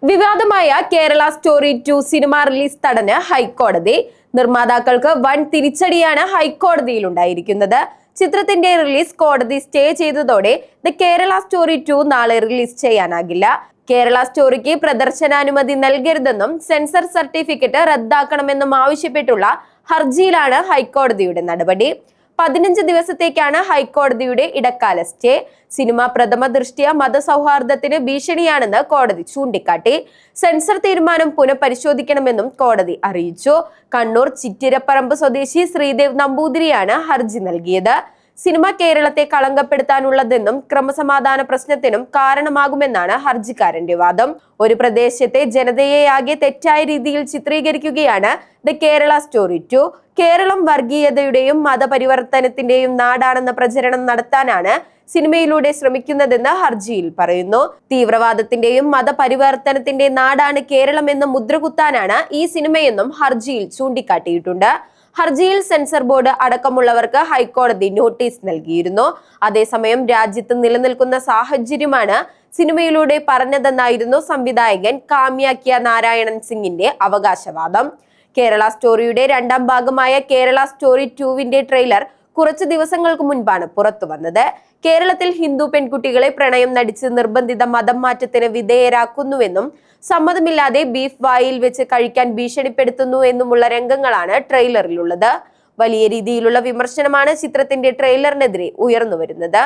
വിവാദമായ Kerala story 2 cinema release തടഞ്ഞ് ഹൈക്കോടതി. നിർമ്മാതാക്കൾക്ക് വൻ തിരിച്ചടിയാണ് ഹൈക്കോടതിയിൽ ഉണ്ടായിരിക്കുന്നത്. ചിത്രത്തിന്റെ റിലീസ് കോടതി സ്റ്റേ ചെയ്തതോടെ ദ കേരള സ്റ്റോറി 2 നാളെ റിലീസ് ചെയ്യാനാകില്ല. കേരള സ്റ്റോറിക്ക് പ്രദർശനാനുമതി നൽകരുതെന്നും സെൻസർ സർട്ടിഫിക്കറ്റ് റദ്ദാക്കണമെന്നും ആവശ്യപ്പെട്ടുള്ള ഹർജിയിലാണ് ഹൈക്കോടതിയുടെ നടപടി. 15 ദിവസത്തേക്കാണ് ഹൈക്കോടതിയുടെ ഇടക്കാല സ്റ്റേ. സിനിമ പ്രഥമ ദൃഷ്ട്യാ മതസൗഹാർദ്ദത്തിന് ഭീഷണിയാണെന്ന് കോടതി ചൂണ്ടിക്കാട്ടി. സെൻസർ തീരുമാനം പുനഃപരിശോധിക്കണമെന്നും കോടതി അറിയിച്ചു. കണ്ണൂർ ചിറ്റിരപ്പറമ്പ് സ്വദേശി ശ്രീദേവ് നമ്പൂതിരിയാണ് ഹർജി നൽകിയത്. സിനിമ കേരളത്തെ കളങ്കപ്പെടുത്താനുള്ളതെന്നും ക്രമസമാധാന പ്രശ്നത്തിനും കാരണമാകുമെന്നാണ് ഹർജിക്കാരന്റെ വാദം. ഒരു പ്രദേശത്തെ ജനതയെയാകെ തെറ്റായ രീതിയിൽ ചിത്രീകരിക്കുകയാണ് ദ കേരള സ്റ്റോറി 2. കേരളം വർഗീയതയുടെയും മതപരിവർത്തനത്തിന്റെയും നാടാണെന്ന പ്രചരണം നടത്താനാണ് സിനിമയിലൂടെ ശ്രമിക്കുന്നതെന്ന് ഹർജിയിൽ പറയുന്നു. തീവ്രവാദത്തിന്റെയും മതപരിവർത്തനത്തിന്റെ നാടാണ് കേരളം എന്ന് മുദ്രകുത്താനാണ് ഈ സിനിമയെന്നും ഹർജിയിൽ ചൂണ്ടിക്കാട്ടിയിട്ടുണ്ട്. ഹർജിയിൽ സെൻസർ ബോർഡ് അടക്കമുള്ളവർക്ക് ഹൈക്കോടതി നോട്ടീസ് നൽകിയിരുന്നു. അതേസമയം രാജ്യത്ത് നിലനിൽക്കുന്ന സാഹചര്യമാണ് സിനിമയിലൂടെ പറഞ്ഞതെന്നായിരുന്നു സംവിധായകൻ കാമ്യാക്യ നാരായണൻ സിംഗിന്റെ അവകാശവാദം. കേരള സ്റ്റോറിയുടെ രണ്ടാം ഭാഗമായ കേരള സ്റ്റോറി 2വിന്റെ ട്രെയിലർ കുറച്ചു ദിവസങ്ങൾക്ക് മുൻപാണ് പുറത്തു വന്നത്. കേരളത്തിൽ ഹിന്ദു പെൺകുട്ടികളെ പ്രണയം നടിച്ച് നിർബന്ധിത മതം മാറ്റത്തിന് വിധേയരാക്കുന്നുവെന്നും സമ്മതമില്ലാതെ ബീഫ് വായിൽ വെച്ച് കഴിക്കാൻ ഭീഷണിപ്പെടുത്തുന്നു എന്നുമുള്ള രംഗങ്ങളാണ് ട്രെയിലറിലുള്ളത്. വലിയ രീതിയിലുള്ള വിമർശനമാണ് ചിത്രത്തിന്റെ ട്രെയിലറിനെതിരെ ഉയർന്നു വരുന്നത്.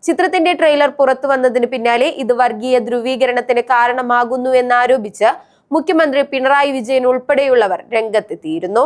ചിത്രത്തിന്റെ ട്രെയിലർ പുറത്തു വന്നതിന് പിന്നാലെ ഇത് വർഗീയ ധ്രുവീകരണത്തിന് കാരണമാകുന്നു എന്നാരോപിച്ച് മുഖ്യമന്ത്രി പിണറായി വിജയൻ ഉൾപ്പെടെയുള്ളവർ രംഗത്തെത്തിയിരുന്നു.